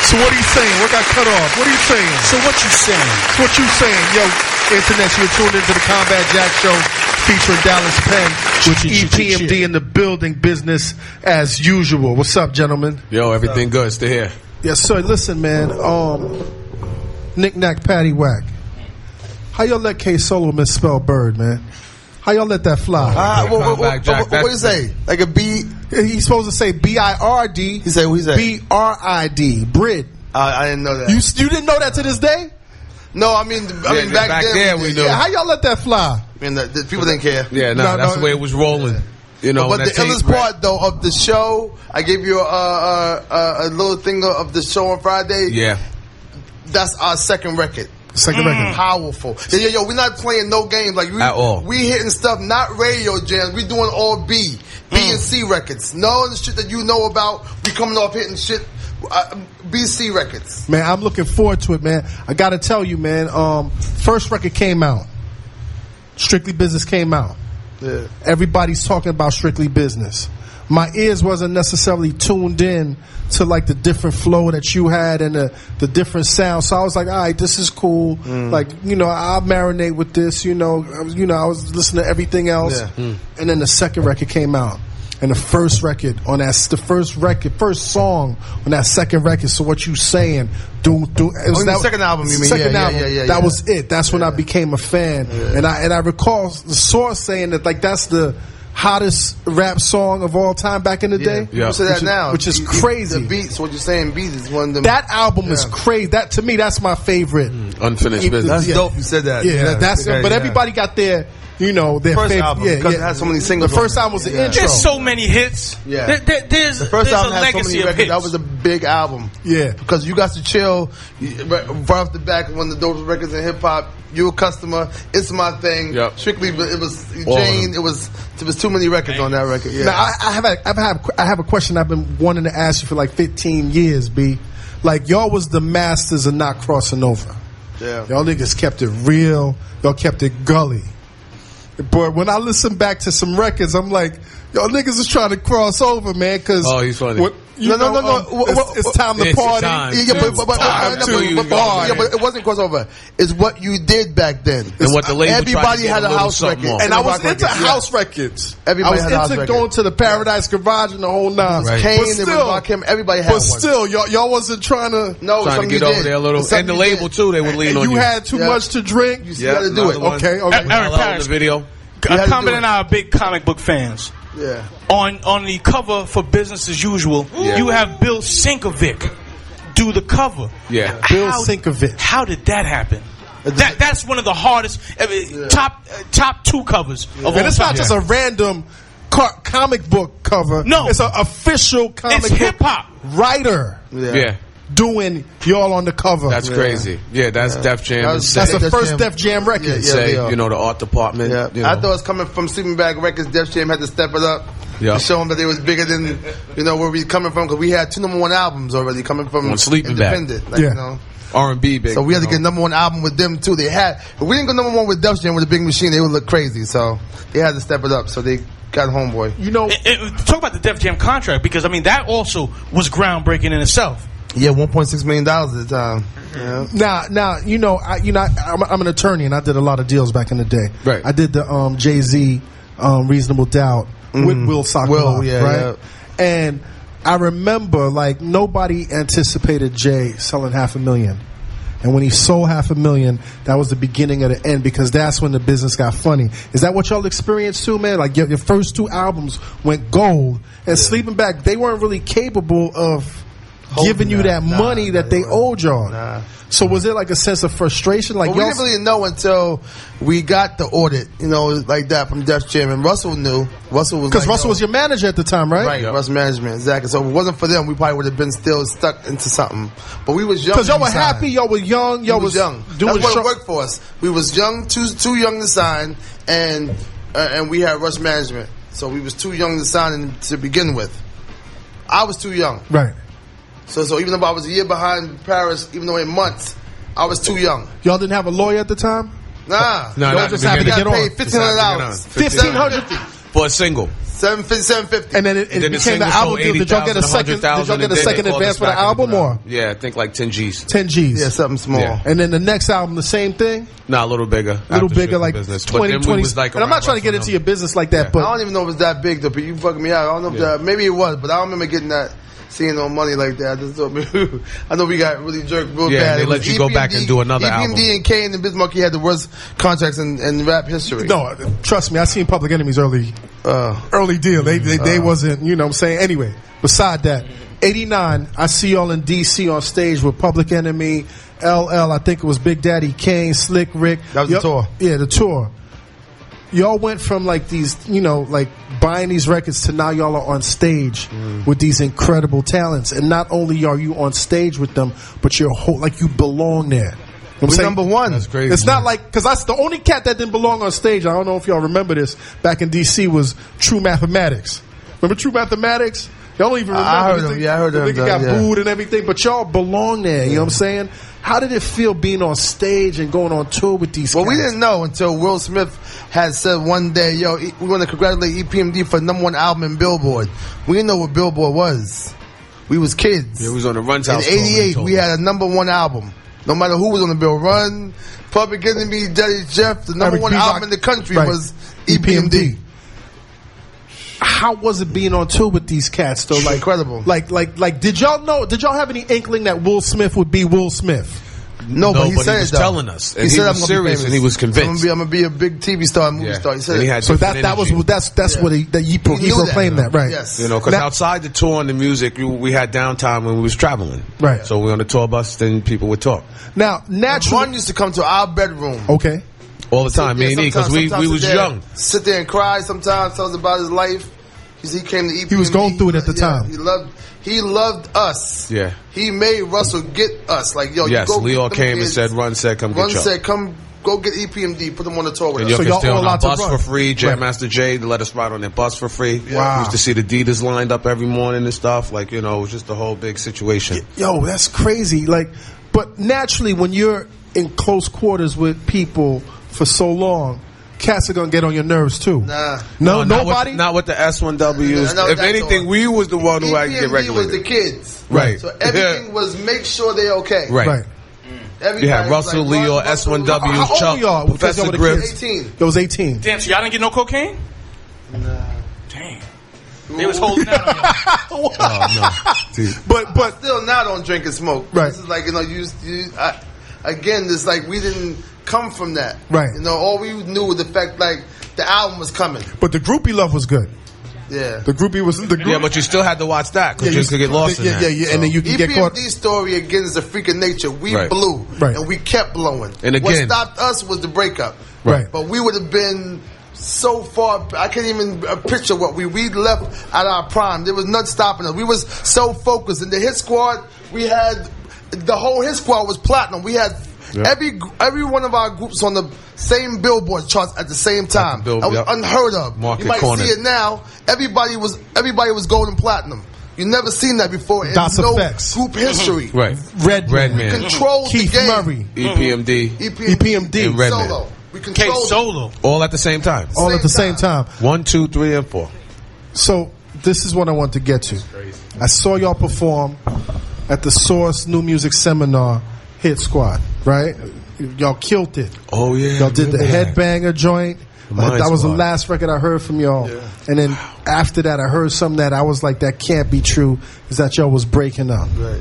So what are you saying? What got cut off? What are you saying? So what you saying? So what you saying? Yo, Internet, you're tuned into the Combat Jack Show featuring Dallas Penn with EPMD in the building, business as usual. What's up, gentlemen? Yo, everything good. Stay here. Yes, sir. Listen, man. Knick-knack, paddywhack. How y'all let K Solo misspell bird, man? How y'all let that fly? What do you say? Like a B? He's supposed to say B-I-R-D. He said, what he said? B-R-I-D. Brid. I didn't know that. You didn't know that to this day? No, I mean back then we knew. Yeah, how y'all let that fly? I mean, the people didn't care. Yeah, that's the way it was rolling. You know, but the illest part though of the show, I gave you a little thing of the show on Friday. Yeah, that's our second record. Second record, powerful. Yo, we're not playing no games like at all. We hitting stuff, not radio jams. We doing all B and C records. No, the shit that you know about. We coming off hitting shit. BC records. Man, I'm looking forward to it, man. I gotta tell you, man. First record came out. Strictly Business came out. Yeah. Everybody's talking about Strictly Business. My ears wasn't necessarily tuned in to like the different flow that you had and the different sounds. So I was like, all right, this is cool. Like, I'll marinate with this. I was listening to everything else. Yeah. And then the second record came out. And the first record on first song on that second record. So what you saying? It was the second album, you mean? Second album. Yeah. That was it. That's when I became a fan. Yeah. And I recall the source saying that like that's the hottest rap song of all time back in the day. Yeah. Say that now, which is crazy. The beats, what you're saying, beats is one of them. That album is crazy. That to me, that's my favorite. Unfinished Business. That's dope. You said that. Yeah, but everybody got their. Their first favorite album, because it had so many singles. The first album was the intro. There's so many hits. Yeah. There's the first album a had so legacy many of records. hits. That was a big album. Yeah. Because you got to chill right off the back. One of the dopest records in hip hop. You a customer. It's my thing. Yep. Strictly, it was Jane. It was too many records on that record. Yeah. Now I have a question I've been wanting to ask you for like 15 years, B. Like y'all was the masters of not crossing over. Yeah. Y'all niggas kept it real. Y'all kept it gully. But when I listen back to some records, I'm like, y'all niggas is trying to cross over, man. Cause he's funny. No. It's time to party. But it wasn't crossover. It's what you did back then. And what the label everybody had a house record, and I was into house records. Everybody had a house record. I was into going to the Paradise Garage and the whole nine. Right. Kane, everybody had one. But still, y'all wasn't trying to get over there a little. And the label too, they would lean on you. You had too much to drink. You got to do it. Okay. Eric Parrish, the video. Common and I are big comic book fans. Yeah. On the cover for Business as Usual, you have Bill Sienkiewicz do the cover. Yeah. Bill Sienkiewicz. How did that happen? That's one of the hardest top two covers of all time. And it's not just a random comic book cover. No, it's an official comic book hip hop writer. Yeah. Doing y'all on the cover. That's crazy. Yeah, that's Def Jam. That's the first Def Jam record. The art department. Yeah. I thought it was coming from Sleeping Bag Records. Def Jam had to step it up to show them that they was bigger than where we coming from, because we had 2 number 1 albums already coming from Sleeping Bag. Independent. R&B big. So we had to get number 1 album with them too. If we didn't go number 1 with Def Jam with a Big Machine, they would look crazy. So they had to step it up. So they got Homeboy. Talk about the Def Jam contract, because that also was groundbreaking in itself. Yeah, $1.6 million at the time. Yeah. Now, I'm an attorney and I did a lot of deals back in the day. Right. I did the Jay-Z Reasonable Doubt with Will Sokolov, right? Yeah. And I remember like nobody anticipated Jay selling $500,000. And when he sold $500,000, that was the beginning of the end, because that's when the business got funny. Is that what y'all experienced too, man? Like your first 2 albums went gold, and Sleeping Bag, they weren't really capable of giving you that money that they owed y'all. So was it like a sense of frustration? Like we didn't really know until we got the audit, like that from Def Jam, and Russell knew. Russell was because Russell was your manager at the time, right? Right, Russell management, exactly. So if it wasn't for them, we probably would have been still stuck into something. But we was young because y'all were happy, y'all were young, y'all was young. That's what worked for us. We was young, too young to sign, and we had Rush management, so we was too young to sign to begin with. I was too young, right? So even though I was a year behind Paris, even though in months, I was too young. Y'all didn't have a lawyer at the time? Nah. Y'all just had to get paid $1,500. for a single. 750. And then it And then the became the single album sold deal. Did y'all get a 80,000, second? Did y'all 100,000, get a and then second they called advance us for the back and album put it or out. Yeah, I think like 10 G's. 10 G's? Yeah, something small. Yeah. And then the next album, the same thing. Nah, a little bigger. A little After bigger, Shit like business. 20, But then 20. we was like and I'm not around trying to get Russell into your business like that, I but don't even know if it's that big though. But you fucking me out. I don't know if that. Maybe it was, but I don't remember getting that. Seeing no money like that. I just thought, I know we got really jerked real Yeah, bad. they It let was you go back and do another album. EPMD and Kane and Bismarcky had the worst contracts in rap history. no, trust me, I seen Public Enemy's early deal. They wasn't, you know what I'm saying? Anyway, beside that, 89, I see y'all in DC on stage with Public Enemy, LL, I think it was Big Daddy Kane, Slick Rick. That was the tour. Yeah, the tour. Y'all went from like these, you know, like buying these records to now y'all are on stage with these incredible talents. And not only are you on stage with them, but you're like you belong there. You know what I'm We're saying? number one. That's crazy. It's not like, because that's the only cat that didn't belong on stage. I don't know if y'all remember this. Back in DC was True Mathematics. Remember True Mathematics? Y'all don't even remember. I heard The him. Yeah, I heard the him. nigga got Yeah. booed and everything, but y'all belong there. You know what I'm saying? How did it feel being on stage and going on tour with these Well, cats? we didn't know until Will Smith had said one day, "Yo, we're going to congratulate EPMD for #1 album in Billboard." We didn't know what Billboard was. We was kids. Yeah, we was on the Run's house. In '88, we had a #1 album. No matter who was on the bill, Run, Public Enemy, Daddy Jeff, the #1 album in the country was EPMD. How was it being on tour with these cats though? Like Incredible. Like did y'all know, did y'all have any inkling that Will Smith would be Will Smith? No, but he said was it, though. telling us. And he said, was "I'm gonna be serious famous. and he was convinced. I'm gonna be a big TV star, movie star." He said And he it. had So different that was energy. that's what he He knew proclaimed that, right? Yes. You know, because Now- outside the tour and the music, we had downtime when we was traveling. Right. So we on the tour bus, then people would talk Now, naturally, Run used to come to our bedroom. okay. all the time. Me and E, because we was young. Sit there and cry sometimes, tell us about his life. He came to EPMD. He was going through it at the time. He loved us. Yeah. He made Russell get us. Like, yo, Yes, you go Leo get them came kids. and said, "Run said, come Run get y'all." said, come go get EPMD. Put them on the tour with And us. you So could y'all stay all on our allowed to bus run. for free. Jam Right. Master Jay let us ride on their bus for free. Wow. We used to see the Adidas lined up every morning and stuff. Like, you know, it was just a whole big situation. Yo, that's crazy. Like, but naturally, when you're in close quarters with people for so long, cats are gonna get on your nerves too. Nah. No, not nobody. Not with the S1Ws. No, If that's anything, all. we was the one who had to get EPMD was the regulated. kids. Right. So everything was make sure they're okay. Right. Right. Everybody You had was Russell, like, Leo, Run, Russell, S1W, How old Chuck, were y'all? Because y'all Professor were the Grips. kids? 18. It was 18. Damn, so y'all didn't get no cocaine? Nah. Damn. They was holding out on y'all. But Still now don't drink and smoke. Right. This is like, you know, again, this like we didn't come from that. Right. You know, all we knew was the fact like the album was coming. but the groupie love was good. Yeah. The groupie was the group. Yeah, but you still had to watch that because you could get lost in that. Yeah, and then you can get caught. EPMD story again is a freak of nature. We Right. blew, Right. and we kept blowing. And what again- stopped us was the breakup. Right. But we would have been so far. I can't even picture what we left at our prime. There was nothing stopping us. We was so focused. In the hit squad, we had the whole hit squad was platinum. We had every one of our groups on the same Billboard charts at the same time. Bill- That was yep. unheard of. Market you might corner. see it now. Everybody was gold and platinum. You never seen that before in Das no Effects. group history. Right. Redman. Controlled Keith the game. Murray. EPMD. EPMD. And Redman. Solo. We K controlled Solo. All at the same time. All at the same time. 1, 2, 3, and 4. So this is what I want to get to. I saw y'all perform at the Source New Music Seminar Hit Squad, right? Y'all killed it. Oh, yeah. Y'all did the Headbanger joint. Mind That was the Squad. last record I heard from y'all. Yeah. And then after that, I heard something that I was like, that can't be true, is that y'all was breaking up. Right.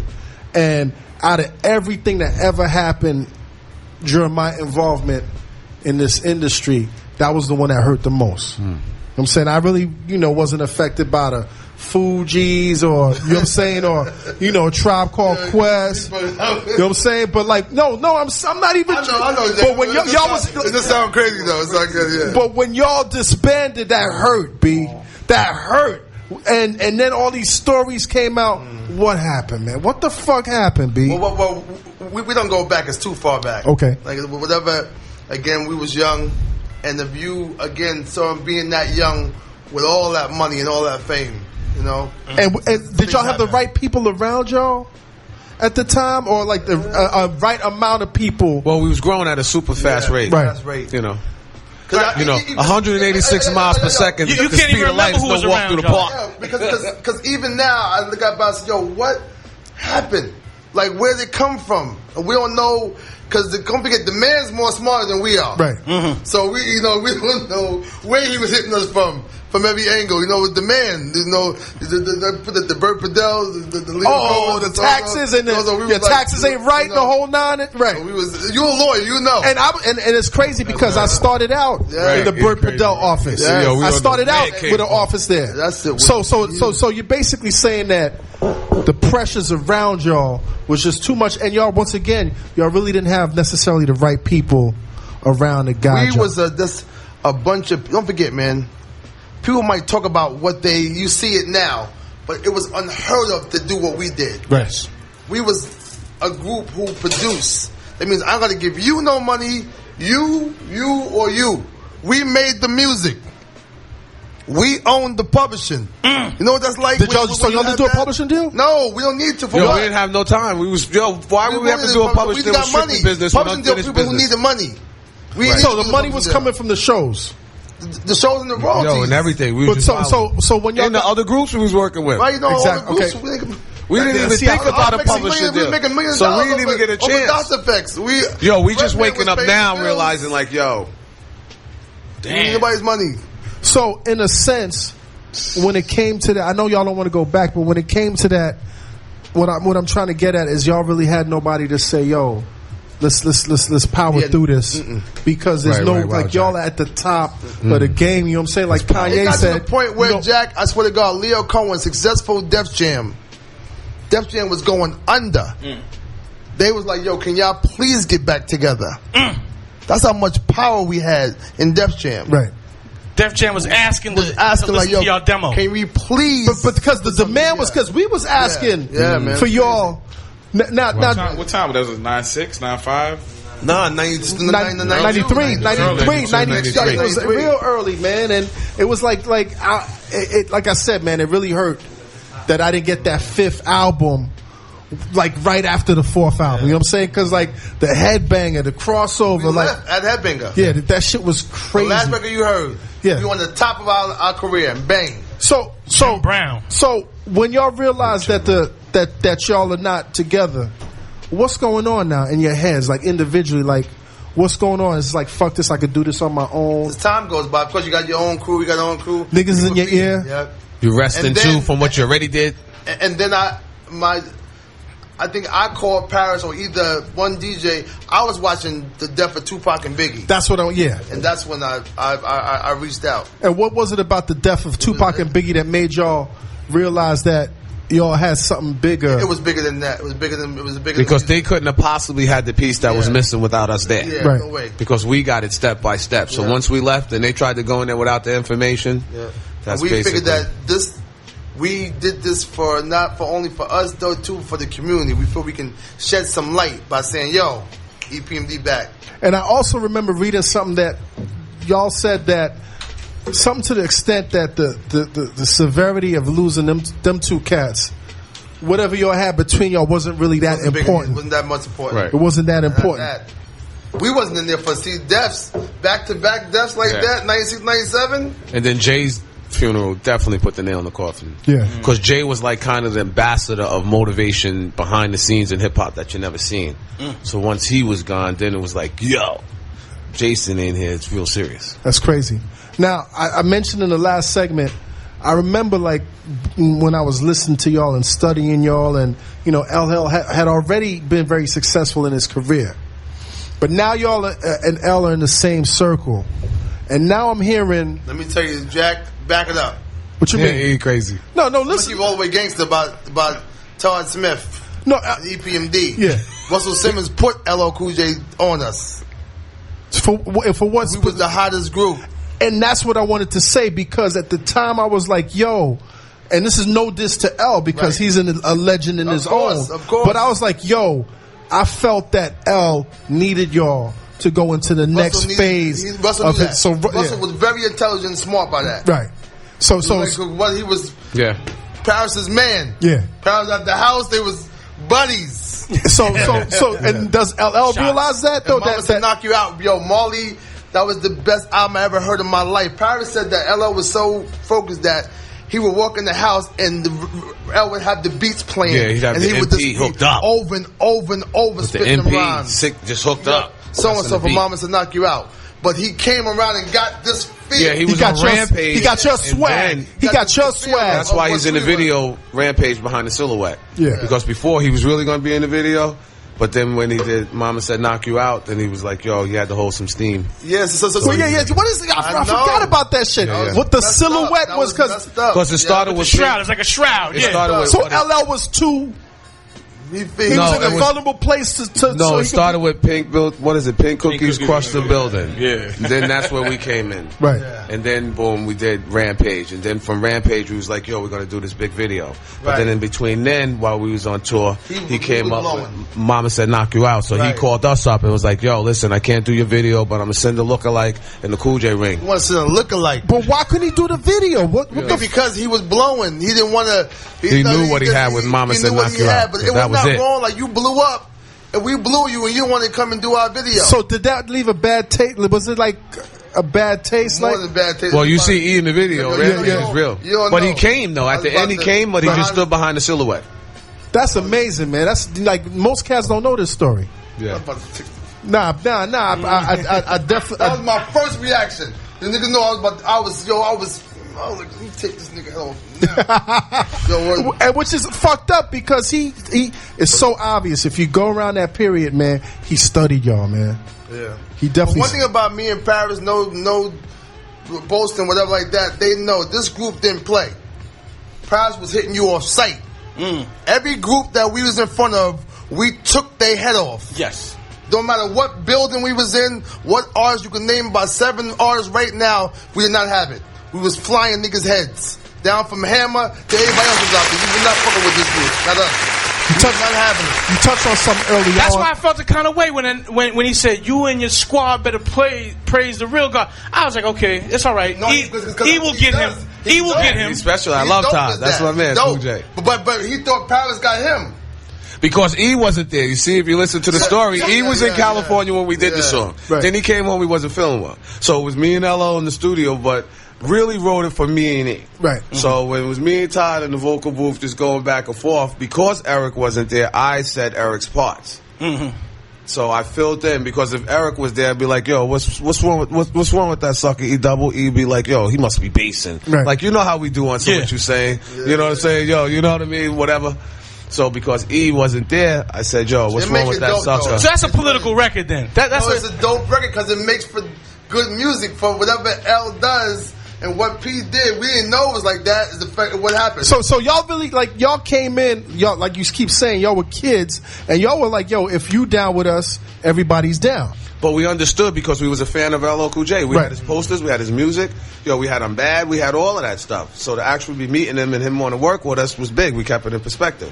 And out of everything that ever happened during my involvement in this industry, that was the one that hurt the most. You know what I'm saying? I really, wasn't affected by the Fugees or, you know what I'm saying, or, Tribe Called Quest. You know what I'm saying? But like, no, I'm not even. I know. But when y'all was, It just sound crazy though. It's like yeah. but when y'all disbanded, that hurt, B. That hurt. And then all these stories came out. What happened, man? What the fuck happened, B? Well, we don't go back. It's too far back. Okay. Like whatever. Again, we was young, and the view again saw him being that young with all that money and all that fame. And did y'all have the right people around y'all at the time, or like the right amount of people? Well, we was growing at a super fast rate. Right. That's right. You know. You know, 186 miles per second. You the can't speed even of light remember who was don't walk around through the y'all. park. Yeah, because even now I look at and say, yo, what happened? Like, where did it come from? And we don't know, because don't forget, the man's more smarter than we are. Right. So we don't know where he was hitting us from every angle. You know, with the man, the Burt Padell, the Leo Cohen, the taxes and your taxes ain't right. The whole nine. Right. You're a lawyer, you know. And it's crazy because I started out in the Burt Padell office. Yeah. Yo, I started out with an office there. That's it. So you're basically saying that the pressures around y'all was just too much, and y'all once again y'all really didn't have necessarily the right people around to guide y'all. We was just a bunch of. Don't forget, man. People might talk about you see it now, but it was unheard of to do what we did. Right. We was a group who produced. That means I got to give you no money, you, or you. We made the music. We owned the publishing. You know what that's like? So y'all didn't do a publishing deal? No, we don't need to. We didn't have no time. Why would we have to do a publishing deal? We got money. Publishing deal people who need the money. So the money was coming from the shows. The shows and the royalties. And everything. So when y'all and the other groups we was working with. Right, you know, exactly. All the groups, we didn't even think about a publishing deal. So we didn't even get a chance. Effects. We just waking up now realizing like, yo, damn, nobody's money. So in a sense, when it came to that, I know y'all don't want to go back, but when it came to that, what I'm trying to get at is y'all really had nobody to say, yo, let's power through this, because there's y'all at the top of the game. You know what I'm saying? Like Kanye said, to the point where Jack, I swear to God, Leo Cohen, successful Def Jam was going under. They was like, yo, can y'all please get back together? That's how much power we had in Def Jam. Right. Def Jam was asking like, yo, to y'all demo. Can we please? But because the demand was, because we was asking man, for y'all. Now, what time? That was 96, 95? Nah, 93. It was real early, man, and it was like I said, man, it really hurt that I didn't get that fifth album like right after the fourth album. You know what I'm saying? Because like the headbanger, the crossover, at Headbanger. Yeah, that shit was crazy. The last record you heard, yeah, you on the top of our career, and bang. So Brown. So when y'all realize that that y'all are not together, what's going on now in your heads, like individually, like what's going on? It's like, fuck this, I could do this on my own. As time goes by, of course you got your own crew, Niggas is in your ear. Yeah. You resting too from what you already did. And then I think I called Paris or either one DJ. I was watching the death of Tupac and Biggie. That's what and that's when I reached out. And what was it about the death of Tupac and Biggie that made y'all realize that y'all had something bigger? It was bigger than that. It was bigger because than they couldn't have possibly had the piece that was missing without us there. Yeah, right. No way. Because we got it step by step. So once we left and they tried to go in there without the information, that's we figured that we did this for not for only for us though, too, for the community. We feel we can shed some light by saying, yo, EPMD back. And I also remember reading something that y'all said, that something to the extent that the severity of losing them two cats, whatever y'all had between y'all, wasn't really that important. It wasn't that much important. Right. It wasn't that important. We wasn't in there for deaths, back-to-back deaths like that, 96, 97. And then Jay's funeral definitely put the nail in the coffin. Yeah. Because Jay was like kind of the ambassador of motivation behind the scenes in hip-hop that you never seen. So once he was gone, then it was like, yo, Jason in here, it's real serious. That's crazy. Now, I mentioned in the last segment, I remember like when I was listening to y'all and studying y'all, and you know, LL had already been very successful in his career. But now y'all and L are in the same circle. And now I'm hearing... Let me tell you, Jack, back it up. What you mean? He crazy. No, listen. You all the way gangster about Todd Smith. No, EPMD. Yeah. Russell Simmons put LL Cool J on us. For what? We was the hottest group. And that's what I wanted to say, because at the time I was like, yo, and this is no diss to L, because he's a legend in his own. Of course. But I was like, yo, I felt that L needed y'all to go into the next phase of it. So Russell was very intelligent and smart by that. Right. So he was Paris's man. Yeah. Paris at the house, they was buddies. So and does LL realize that though? That knock you out, yo, Marley. that was the best album I ever heard in my life. Paris said that LL was so focused that he would walk in the house and L would have the beats playing. Yeah, he'd have and the he would MP just hooked up. over and over and over, With the spitting them MP rhymes. sick, just hooked up. So and That's so in the for beat. Mama to knock you out. But he came around and got this feel. Yeah, he was got on your, Rampage. he got your and swag. then- He got your the swag. That's why he's in the video Rampage behind the silhouette. Yeah. Because before he was really going to be in the video, but then when he did Mama Said Knock You Out, then he was like, yo, he had to hold some steam. Yes, so Well, yeah. What is it? I know. forgot about that shit. Yeah. What the Messed silhouette up. was That because. Because it started The with shroud. It's like a shroud. It Yeah. started with So what is- LL was too. He No, was in it a was- vulnerable place to No, so it he started with Pink Built. What is it? Pink Cookies Cookies. crushed the building. Yeah. And then that's where we came in. Right. And then boom, we did Rampage. And then from Rampage, we was like, yo, we're gonna do this big video. But Right. then in between then, while we was on tour, he came was up blowing. with Mama Said Knock You Out. So he Right. called us up and was like, yo, listen, I can't do your video, but I'm gonna send a lookalike in the Cool J ring. He wants to look alike. But why couldn't he do the video? What the Because he was blowing. He didn't want to. He knew what he had with Mama Said knew what Knock he You had, Out. But it That was was not it. wrong. Like, you blew up, and we blew you, and you didn't want to come and do our video. So did that leave a bad taste? Was it like a bad taste? More Like than bad taste. Well, you see E in the video, Yeah, Rampage yeah. is real. You don't But he know. came though. I At was the end, he about to- came, but he just behind- stood behind the silhouette. that's amazing, man. That's like most cats don't know this story. Yeah. I was about to take- Nah. I definitely. That was my first reaction. The nigga know I was like, let me take this nigga off. Yo, what? And which is fucked up because he it's so obvious. If you go around that period, man, he studied y'all, man. Yeah. He But definitely. one thing about me and Paris, no boasting, whatever like that, they know this group didn't play. Paris was hitting you off sight. Every group that we was in front of, we took their head off. Yes. Don't matter what building we was in, what artists, you can name about 7 artists right now, we did not have it. We was flying niggas' heads. Down from Hammer to everybody else was out there. We were not fucking with this group. Not us. We was not having it. You touched on something early That's on. why I felt the kind of way when he said you and your squad better praise the real God. I was like, okay, it's all right. No, he will get him. He will get him. He's special. I He's love dope Todd. as That's that. my man, Dope. Cool J. But he thought Paris got him. Because E wasn't there. You see, if you listen to the story, E was in yeah, California when we did the yeah. song. Right. Then he came home, he wasn't feeling well. So it was me and LO in the studio, but really wrote it for me and E. Right. So when it was me and Todd in the vocal booth just going back and forth, because Eric wasn't there, I said Eric's parts. So I filled in because if Eric was there, I'd be like, "Yo, what's wrong with that sucker?" E double E be like, "Yo, he must be basing." Right. Like you know how we do on Yeah. what you saying. You know what I'm saying? Yo, you know what I mean? Whatever. So because E wasn't there, I said, "Yo, what's It wrong makes with it that dope, sucker?" though. So that's a political record then. That's No, it's a dope record because it makes for good music for whatever L does. And what P did, we didn't know it was like that. Is the fact of what happened. So y'all really like y'all came in, y'all like you keep saying y'all were kids and y'all were like, yo, if you down with us, everybody's down. But we understood because we was a fan of LL Cool J. We Right. had his posters, we had his music. Yo, we had him bad, we had all of that stuff. So to actually be meeting him and him want to work with us was big. We kept it in perspective.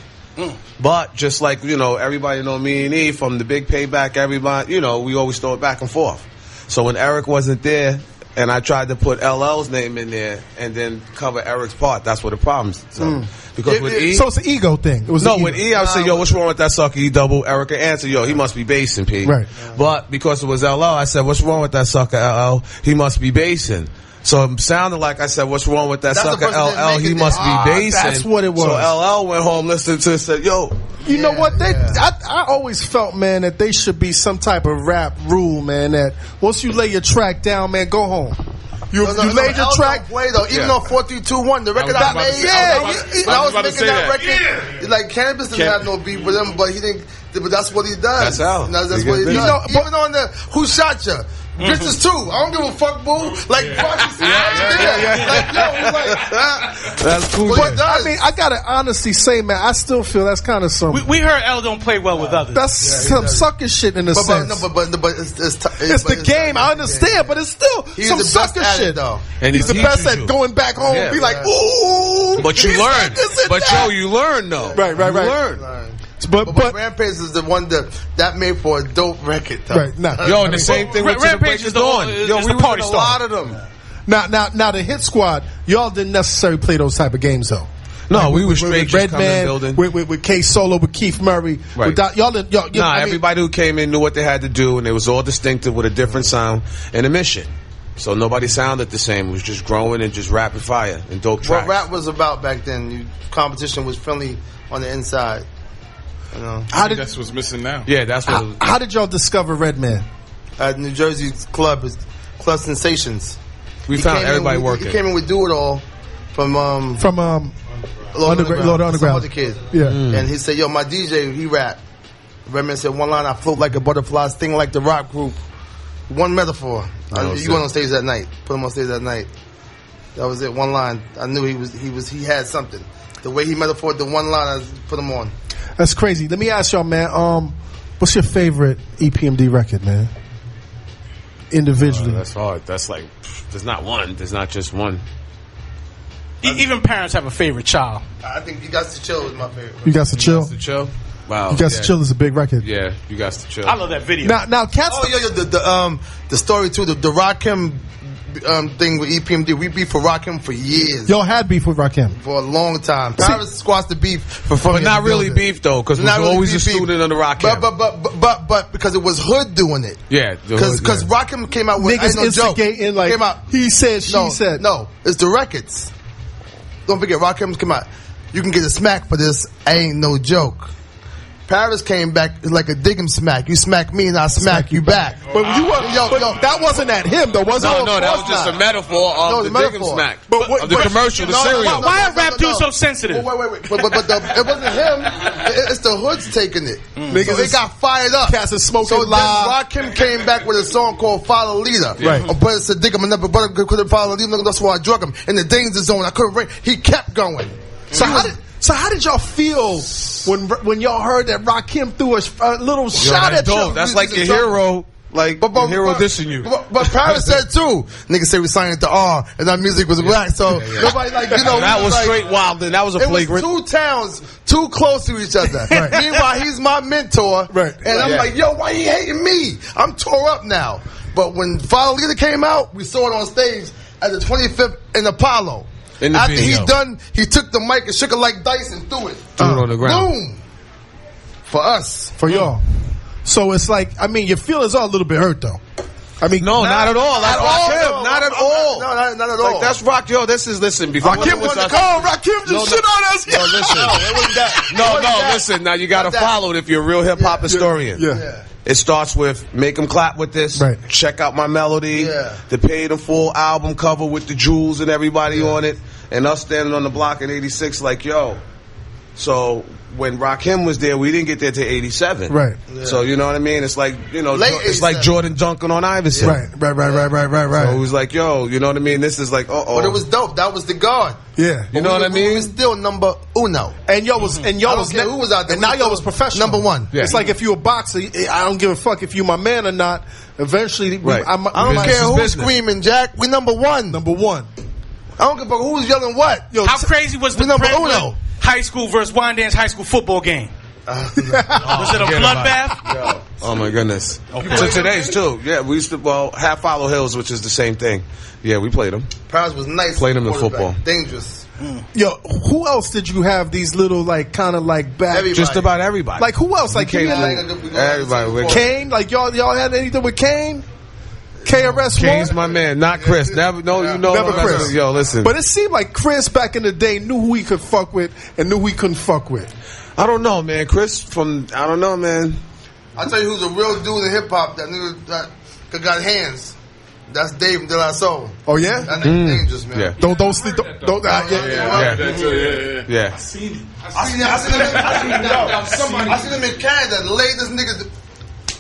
But just like, you know, everybody know me and E from the big payback, everybody, you know, we always throw it back and forth. So when Eric wasn't there, and I tried to put LL's name in there and then cover Eric's part, that's where the problems. So, because with E, So it's an ego thing. It was no, an with ego. E, I would say, yo, what's wrong with that sucker? E double, Eric would answer, yo, he must be basing, P. Right. But because it was LL, I said, what's wrong with that sucker, LL? He must be basing. So it sounded like I said, what's wrong with that That's the sucker, person that LL? make He it must there. be basing. that's what it was. So LL went home, listened to it, said, yo, You know what? Yeah. I always felt, man, that they should be some type of rap rule, man. That once you lay your track down, man, go home. You laid your L track. don't play though. Even Yeah. on 4321, the record I was I about to made. say- Yeah, I was when I was about to making say that that. record, like Cannabis didn't have no beef with him, but he didn't. But that's what he does. That's how. That's He what he gets does. busy. Even on the Who Shot Ya. Bitches too. I don't give a fuck, boo. Like, like, yo, like, that's cool. But- But I mean, I gotta honestly say, man, I still feel that's kind of some. we heard L don't play well with others. That's some sucker shit in a but sense. It's the game. I understand, but it's still He's some the best sucker at it, shit. though. And He's the best at you. going back home and be like, ooh. But you he learn. said this and But that. yo, you learn though. Right. You learn. But Rampage is the one that made for a dope record. Though. right now, Yo, and the same thing with Rampage the is Dawn. the- Yo, is we the was party in a starter. lot of them. now, the Hit Squad, y'all didn't necessarily play those type of games though. No, we were straight just coming in Redman, building. with K Solo, with Keith Murray. Right. With y'all, I mean, everybody who came in knew what they had to do, and it was all distinctive with a different sound and a mission. So nobody sounded the same. It was just growing and just rapid fire and dope tracks. What rap was about back then, competition was friendly on the inside. You know? That's what's missing now. Yeah, that's what. How did y'all discover Redman? At New Jersey's Club Sensations. We found everybody working. He came in with Do It All from Lord Underground. Some other kid. Yeah. And he said, yo, my DJ, he rap. Redman said one line, I float like a butterfly, sting like the rock group. One metaphor. You went on stage that night. Put him on stage that night. That was it. One line. I knew he had something. The way he metaphored the one line, I put him on. That's crazy. Let me ask y'all, man. What's your favorite EPMD record, man? Individually. That's hard. That's like, there's not one. There's not just one. Even parents have a favorite child. I think You Got to Chill is my favorite. You Got to Chill? You Got to Chill? Wow. You Got to Chill is a big record. Yeah, You Got to Chill. I love that video. Now, cats. Oh, the story too, the Rakim thing with EPMD. We beef for Rakim for years. Y'all had beef with Rakim For a long time. Paris squashed the beef for But not really beef though, because we was Not really always a beef. student of the Rakim. But because it was Hood doing it. Yeah, Because Rakim came out with niggas ain't no joke. instigating like Came out, he said, she no, said. No, it's the records. Don't forget, Rakim came out. You can get a smack for this. Ain't no joke. Paris came back like a dig 'em smack. You smack me and I smack you back. But that wasn't at him though, was it? No, that was just a metaphor of the Diggum Smack. Of the commercial, the cereal. Why are rap dudes so sensitive? Wait. But it wasn't him. It's the Hoods taking it. So it got fired up. Cats is smoking so live. then Rakim came back with a song called Follow Leader. Right. But it's a dig 'em, another brother couldn't follow leader. That's why I drug him. In the danger zone, I couldn't break. He kept going. So how did y'all feel when y'all heard that Rakim threw a little shot at you? That's like your hero. Like, your hero dissing you. But Paris said too. Niggas say we signed it to R, and that music was black. So nobody that was straight wild. Then that was a flagrant. It was two towns too close to each other. Right. Meanwhile, he's my mentor. Right. And I'm like, yo, why he hating me? I'm tore up now. But when Follow Leader came out, we saw it on stage at the 25th in Apollo. After video. he done, he took the mic and shook it like dice and threw it. Threw it on the ground. Boom. For us. For y'all. So it's like, I mean, your feelings are a little bit hurt though. I mean, no, not at all. That's Rakim. Not at all. No, not at all. Like, that's rock. Yo, listen. Before Rakim was Rakim just shit on us. No, listen. it wasn't that. Listen. Now you got to follow it if you're a real hip hop historian. Yeah. It starts with make them clap with this. Right. Check out my melody. Yeah. The Paid in Full album cover with the jewels and everybody on it, and us standing on the block in '86 like, yo. So when Rakim was there, we didn't get there till '87. Right. Yeah. So you know what I mean? It's like, you know, Late it's like 87. Jordan dunking on Iverson. Right. So it was like, yo, you know what I mean? This is like, But it was dope. That was the guard. Yeah. You know what I mean? We was still number uno. And y'all was who was out there. And now y'all was professional. Number one. Yeah. It's like if you a boxer, I don't give a fuck if you my man or not. Eventually, Right. I don't care who's screaming, Jack. We number one. Number one. I don't give a fuck who's yelling what. Yo, How crazy was the number Brentwood uno. high school versus Wyandanch high school football game? Was it a forget bloodbath? Oh my goodness. So today's too. Yeah, we used to have Follow Hills, which is the same thing. Yeah, we played them. Paris was nice. Played him in quarterback. football. Dangerous. Yo, who else did you have these little like kind of like back? Everybody. Just about everybody. Like who else? Like Came everybody. With Kane? Like y'all had anything with Kane? KRS Kane's One? my man, not Chris. Never Chris. Yo, listen. But it seemed like Chris back in the day knew who he could fuck with and knew who he couldn't fuck with. I don't know, man. Chris I don't know, man. I tell you who's a real dude in hip hop that nigga that got hands. That's Dave De La Soul. Oh yeah? That nigga dangerous, man. Yeah. Don't sleep. Don't Yeah. I seen him in Canada. The latest niggas.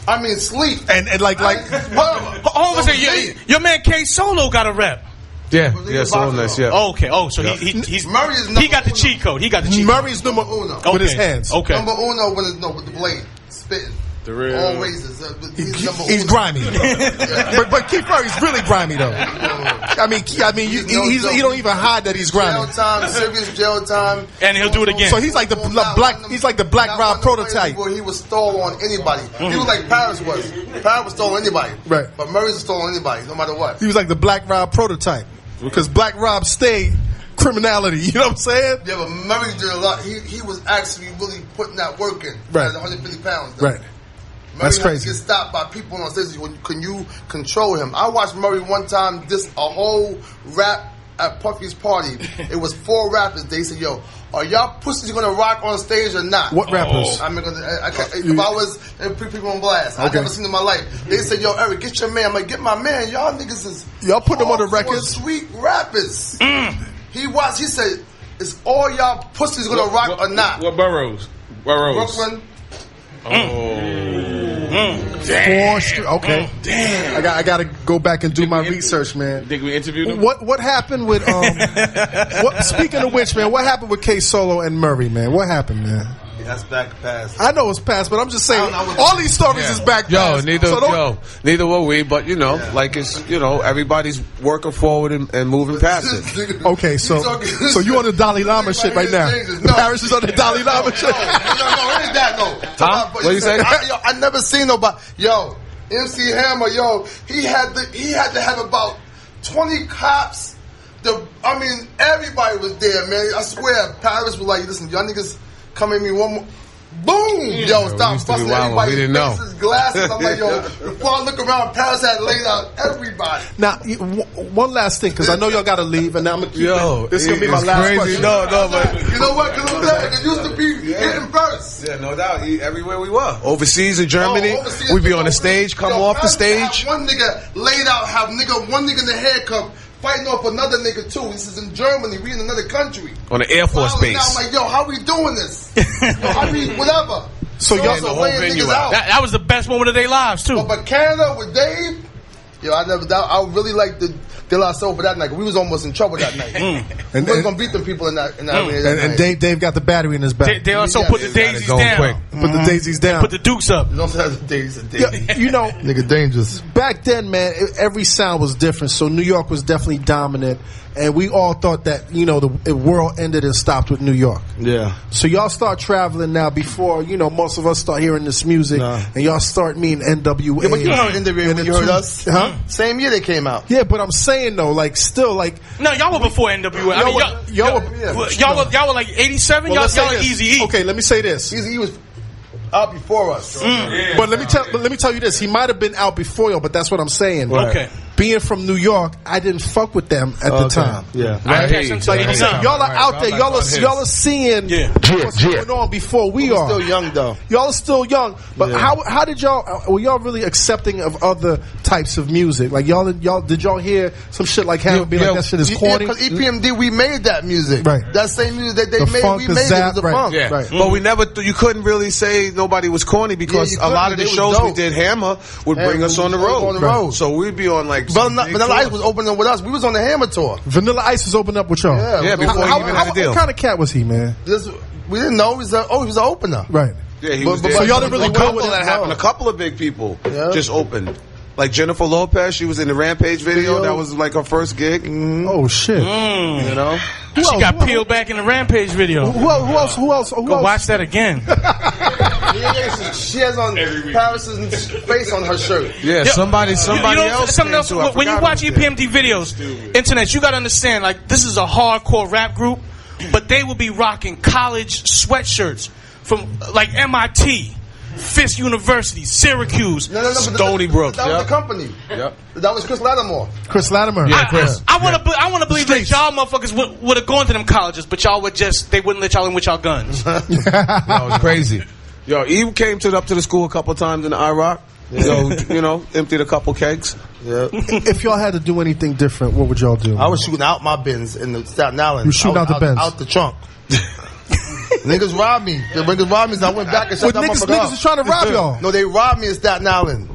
I mean, sleep. and like Hold on a second. Your man K Solo got a rep. Yeah, so nice, yeah. Oh, okay. Oh, so he's Murray is he got the cheat code. Murray's number uno. with his hands. Okay. Number uno with the blade spitting. The real. All razors. He's grimy. but Keith Murray's really grimy though. I mean, he don't even hide that he's grimy. Jail time, serious jail time, And he'll do it again. So he's like the black. He's like the Black Rob prototype. Where he was stole on anybody. He was like Paris was. Paris was stole on anybody. Right. But Murray's stole on anybody, no matter what. He was like the Black Rob prototype because Black Rob stayed criminality. You know what I'm saying? Yeah, but Murray did a lot. He was actually really putting that work in. Right. At 150 pounds. Though. Right. Murray That's had crazy. to get stopped by people on stage. Can you control him? I watched Murray one time diss a whole rap at Puffy's party. It was 4 rappers. They said, "Yo, are y'all pussies gonna rock on stage or not?" What rappers? I'm gonna. If I was put people on blast, I've never seen in my life. They said, "Yo, Eric, get your man." I'm like, "Get my man." Y'all niggas is Put them on the hardcore records. Sweet rappers. He said, "Is all y'all pussies gonna rock or not?" What boroughs? Brooklyn. Okay. Damn. I got to go back and do my research, man. Think we interviewed him? What happened with speaking of which, man, what happened with K Solo and Murray, man? What happened, man? That's back past. I know it's past, but I'm just saying all these stories is back past. Neither were we, but like it's everybody's working forward and moving past it. Okay, so you on the Dalai Lama shit right now? Paris is on the Dalai Lama shit. No, it ain't that, no. Huh? What you say? I never seen nobody. Yo, MC Hammer, he had to have about 20 cops. Everybody was there, man. I swear, Paris was like, listen, y'all niggas come at me one more. Boom! Yo, stop busting everybody's faces, glasses. I'm like, yo, before I look around, Paris had laid out everybody. Now, one last thing, because I know y'all got to leave, and now I'm going to keep it. This is going to be my last question. No, but you know what? Because I'm saying, it used to be hitting first. Yeah, no doubt. Everywhere we were. Overseas in Germany, we'd be on the stage, come off the stage. One nigga laid out, one nigga in the handcuff, fighting off another nigga too. This is in Germany. We in another country. On the Air Force base. Now I'm like, yo, how we doing this? Whatever. So y'all the whole venue out. That was the best moment of their lives too. But Canada with Dave, I really liked the De La Soul for that night. We was almost in trouble that night. And we was gonna beat them people in that and Dave got the battery in his back. They also put the daisies down. Quick. Put the daisies down. Put the dukes up. Don't say the daisies. Nigga dangerous. Back then, man, every sound was different. So New York was definitely dominant, and we all thought that the world ended and stopped with New York. Yeah. So y'all start traveling now before most of us start hearing this music, and y'all start meeting NWA. Yeah, but you heard NWA when you heard us, huh? Same year they came out. Yeah, but I'm saying though, no, y'all were before NWA. Y'all were like 87. Well, y'all like Easy E. Okay, let me say this. He was out before us. But let me tell you this. He might have been out before y'all, but that's what I'm saying. Right. Okay. Being from New York, I didn't fuck with them at the time. Yeah. Y'all are out there. Y'all are seeing what's going on before we are. Still young though. Y'all are still young. But how did were y'all really accepting of other types of music? Like did y'all hear some shit like Hammer be like that shit is corny? Because EPMD, we made that music. Right. That same music that they The made, funk, we the made zap, it. The right. funk. Yeah. Right. But you couldn't really say nobody was corny because a lot of the shows we did, Hammer would bring us on the road. So we'd be on like. Vanilla Ice was opening with us. We was on the Hammer tour. Vanilla Ice was opening up with y'all. Yeah, before he even had a deal. What kind of cat was he, man? We didn't know. He was an opener. Right. Yeah, he was there. So y'all didn't really go with that happened. A couple of big people just opened. Like Jennifer Lopez, she was in the Rampage video. That was like her first gig. Oh shit! She got peeled back in the Rampage video. Who else? Go watch that again. She has on Paris's face on her shirt. Yeah, somebody else. Something else. When you watch EPMD videos, internet, you got to understand. Like, this is a hardcore rap group, but they will be rocking college sweatshirts from like MIT. Fisk University, Syracuse, Stony Brook. That was the company. Yep. That was Chris Lattimore. Yeah, Chris. I want to believe that y'all motherfuckers would have gone to them colleges, but y'all they wouldn't let y'all in with y'all guns. That was crazy. Yo, Eve came up to the school a couple times in the IROC. So, emptied a couple kegs. Yeah. If y'all had to do anything different, what would y'all do? I was shooting out my bins in the Staten Island. You shooting out the bins? Out the trunk. Niggas robbed me. Niggas robbed me, so I went back and shut that motherfucker up. Niggas was trying to rob y'all. No, they robbed me in Staten Island.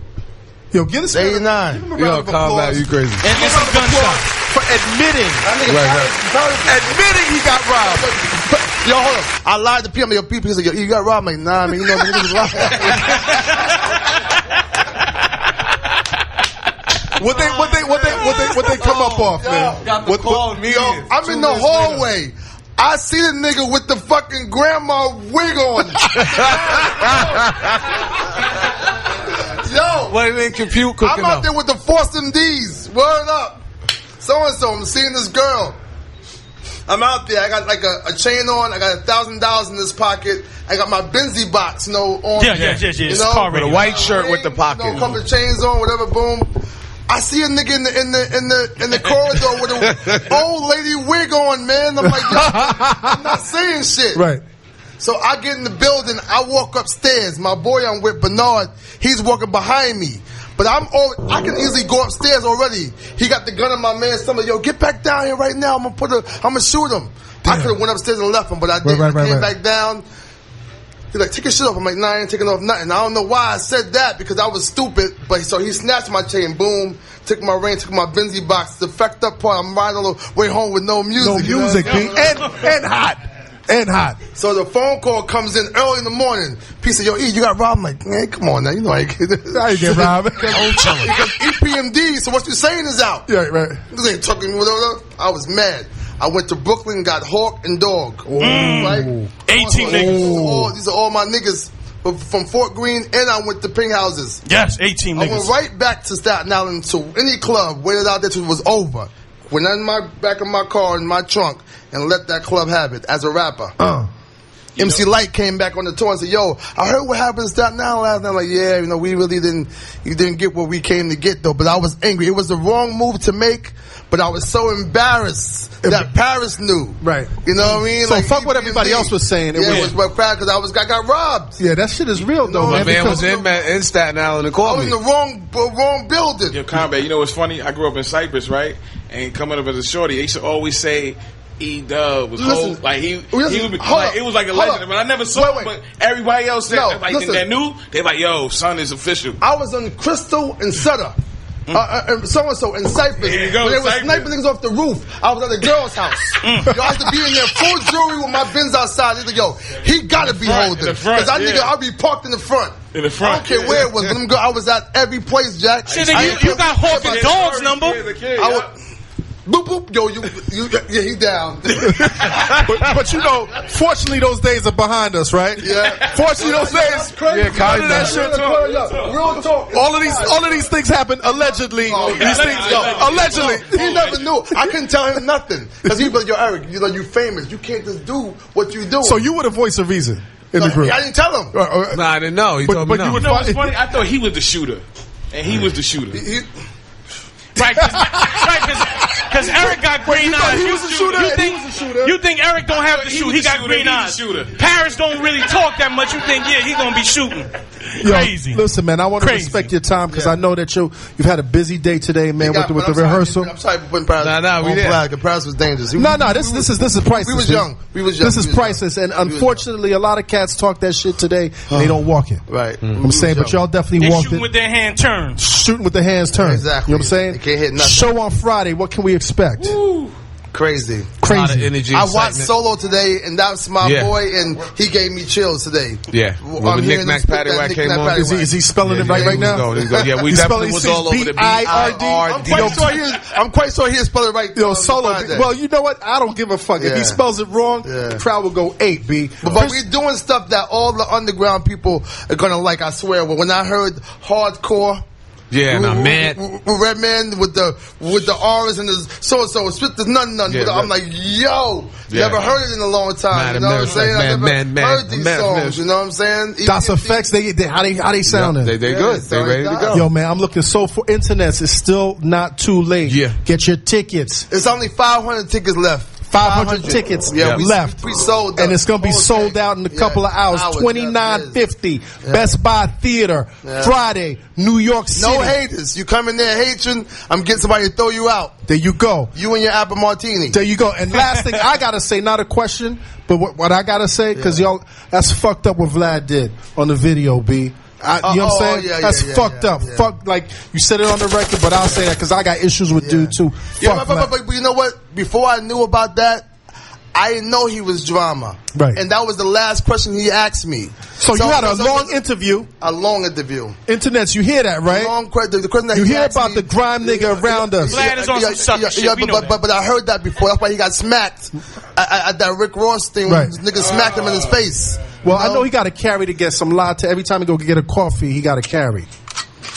Yo, get us 89. Yo, calm down, you crazy. And this is gunshot. For admitting. Admitting he got robbed. Yo, hold on. I lied to people. People said, yo, you got robbed. I'm like, nah, man, niggas was lying. What they come up off, man? Got the call immediately. I'm in the hallway. I see the nigga with the fucking grandma wig on. Yo. What it ain't compute cooking I'm out there with the Force MDs. Word up. So-and-so, I'm seeing this girl. I'm out there. I got like a chain on. I got $1,000 in this pocket. I got my Benzie box, on. Yeah. You know, with a white shirt with the pocket. A couple of chains on, whatever. Boom. I see a nigga in the corridor with an old lady wig on, man. I'm like, yo, I'm not saying shit. Right. So I get in the building. I walk upstairs. My boy I'm with, Bernard, he's walking behind me. But I can easily go upstairs already. He got the gun in my man's stomach. Yo, get back down here right now. I'm gonna shoot him. Damn. I could have went upstairs and left him, but I didn't. I came back down. He's like, take your shit off. I'm like, nah, I ain't taking off nothing. I don't know why I said that because I was stupid. But so he snatched my chain, boom, took my ring, took my Benzie box. The fucked up part, I'm riding all the way home with no music. No music, and hot. And hot. So the phone call comes in early in the morning. P said, yo, E, you got robbed? I'm like, man, come on now. You know I get robbed. Because EPMD, so what you saying is out. Yeah, right. This ain't talking whatever. I was mad. I went to Brooklyn, got Hawk and Dog. Right? 18 niggas. These are all my niggas from Fort Greene, and I went to Pink Houses. Yes, 18 niggas. I went right back to Staten Island to any club, waited out there till it was over. Went in my back of my car in my trunk and let that club have it as a rapper. MC Light came back on the tour and said, yo, I heard what happened in Staten Island last night. I'm like, yeah, we really didn't get what we came to get though. But I was angry. It was the wrong move to make, but I was so embarrassed that Paris knew. Right. You know what I mean? So like, fuck what everybody else was saying. It was crap because I got robbed. Yeah, that shit is real though, My man. man was in Staten Island and called me. I was in the wrong building. Yo, Combat, you know what's funny? I grew up in Cyprus, right? And coming up as a shorty, they used to always say E-Dub was whole, like he would be, like, it was like a legend, but I never saw him. But everybody else said, that knew, they like, yo, son is official. I was on Crystal and Sutter. So-and-so in Cyprus. Here you go, when they were sniping niggas off the roof, I was at the girl's house. Yo, I had to be in there full jewelry with my Benz outside. They like, yo, he gotta be holding. Because I'll be parked in the front. In the front. I don't care where it was. But I was at every place, Jack. Shit, you got Hawk and Dog's number. Boop, boop. Yo, yeah, he down. but you know, fortunately those days are behind us, right? Yeah. Fortunately those days. Yeah, none of that shit. Real talk. All of these things happen allegedly. These things, allegedly. He never knew. I couldn't tell him nothing. Because he was like, yo, Eric, you famous. You can't just do what you do. So you were the voice of reason in the group. I didn't tell him. Nah, I didn't know. He told me no. You know what's funny? I thought he was the shooter. And he was the shooter. Right, because Eric got green eyes. He was a shooter. You think Eric don't have to shoot? He got green eyes. Paris don't really talk that much. You think, yeah, he gonna be shooting. Crazy. Listen, man, I want to respect your time because I know that you've had a busy day today, man, with the rehearsal. I'm sorry for putting Paris on flag. Paris was dangerous. This is priceless. We was young. This is priceless, and unfortunately, a lot of cats talk that shit today, and they don't walk it. Right. I'm saying, but y'all definitely walked it. Shooting with their hand turned. Shooting with their hands turned. Exactly. You know what I'm saying? They can't hit nothing. Show on Friday. What can we expect? Woo. Crazy. A lot of energy, I watched Solo today, and that's my boy, and he gave me chills today. Yeah. When Nick Nack Paddywhack came on. Is he spelling it right now? Yeah, we definitely was all over the B-I-R-D. I'm quite sure he'll spell it right. Yo, Solo. Well, you know what? I don't give a fuck. If he spells it wrong, the crowd will go 8, B. But we're doing stuff that all the underground people are going to like, I swear. When I heard hardcore... Yeah, man. Red Man with the R's and the so-and-so. Spit the none. Yeah, I'm like, yo, never heard it in a long time. You know what I'm saying? I never heard these songs. You know what I'm saying? Das Effects, how they sounding? They good. They ready to go. Yo, man, I'm looking for internets. It's still not too late. Yeah. Get your tickets. It's only 500 tickets left. 500 tickets left. We sold and it's going to be sold out in a couple of hours. $29.50. Best Buy Theater. Friday, New York City. No haters. You come in there hating, I'm getting somebody to throw you out. There you go. You and your apple martini. There you go. And last thing I got to say, not a question, but what I got to say, because y'all, that's fucked up what Vlad did on the video, B. You know what I'm saying? That's fucked up. Fuck, like, you said it on the record, but I'll say that because I got issues with dude, too. But you know what? Before I knew about that, I didn't know he was drama. Right. And that was the last question he asked me. So you had a long interview. A long interview. Internets, you hear that, right? The question that you he hear asked about me, the grime nigga around us. Vlad is on some sucker shit. But I heard that before. That's why he got smacked at that Rick Ross thing. Right. Nigga smacked him in his face. Well, I know he got to carry to get some latte. Every time he go get a coffee, he got to carry.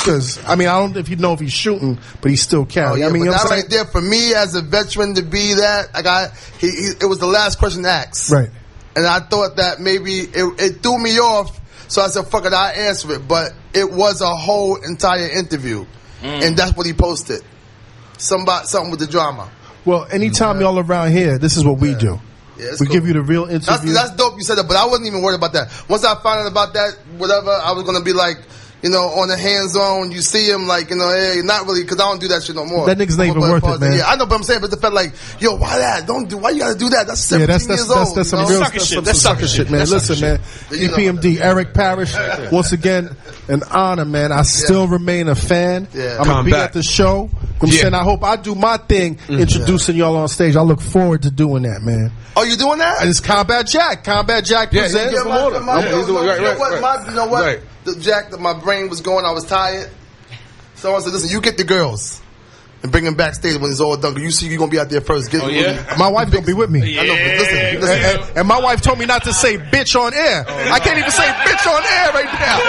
Because I mean, I don't know if you know if he's shooting, but he's still carrying. I mean, you know that right there for me as a veteran to be that, it was the last question asked, right? And I thought that maybe it threw me off, so I said, "Fuck it, I answer it." But it was a whole entire interview, and that's what he posted. Something with the drama. Well, anytime y'all around here, this is what we do. Yeah, we give you the real interview. That's dope. You said that, but I wasn't even worried about that. Once I found out about that, whatever, I was gonna be like, on the hands-on, you see him like, hey, not really, because I don't do that shit no more. That nigga's not even worth it, man. Yeah, I know, but I'm saying, but the fact like, yo, why that? Why you gotta do that? That's 17 years old. That's some real shit. That's sucker shit, man. Listen, man. EPMD, Eric Parrish, once again, an honor, man. I still remain a fan. I'm gonna be at the show. I'm saying, I hope I do my thing introducing y'all on stage. I look forward to doing that, man. Oh, you doing that? And it's Combat Jack. Combat Jack presents. You know what? The Jack, that my brain was going, I was tired. Someone said, listen, you get the girls and bring them backstage when it's all done. You see you're going to be out there first. My wife going to be with me. I know, but listen. And my wife told me not to say bitch on air. I can't even say bitch on air right now.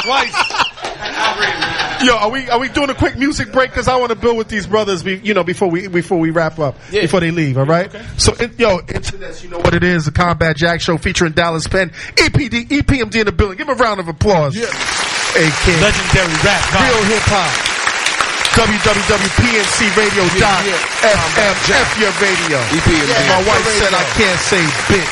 Twice. Yo, are we doing a quick music break? Because I want to build with these brothers, before we wrap up, before they leave. All right. Okay. So, internet, you know what it is? The Combat Jack Show featuring Dallas Penn, EPMD in the building. Give him a round of applause. Yeah. Hey, kid. Legendary rap. Real hip hop. www.pncradio.fm. F your radio. My wife said I can't say bitch.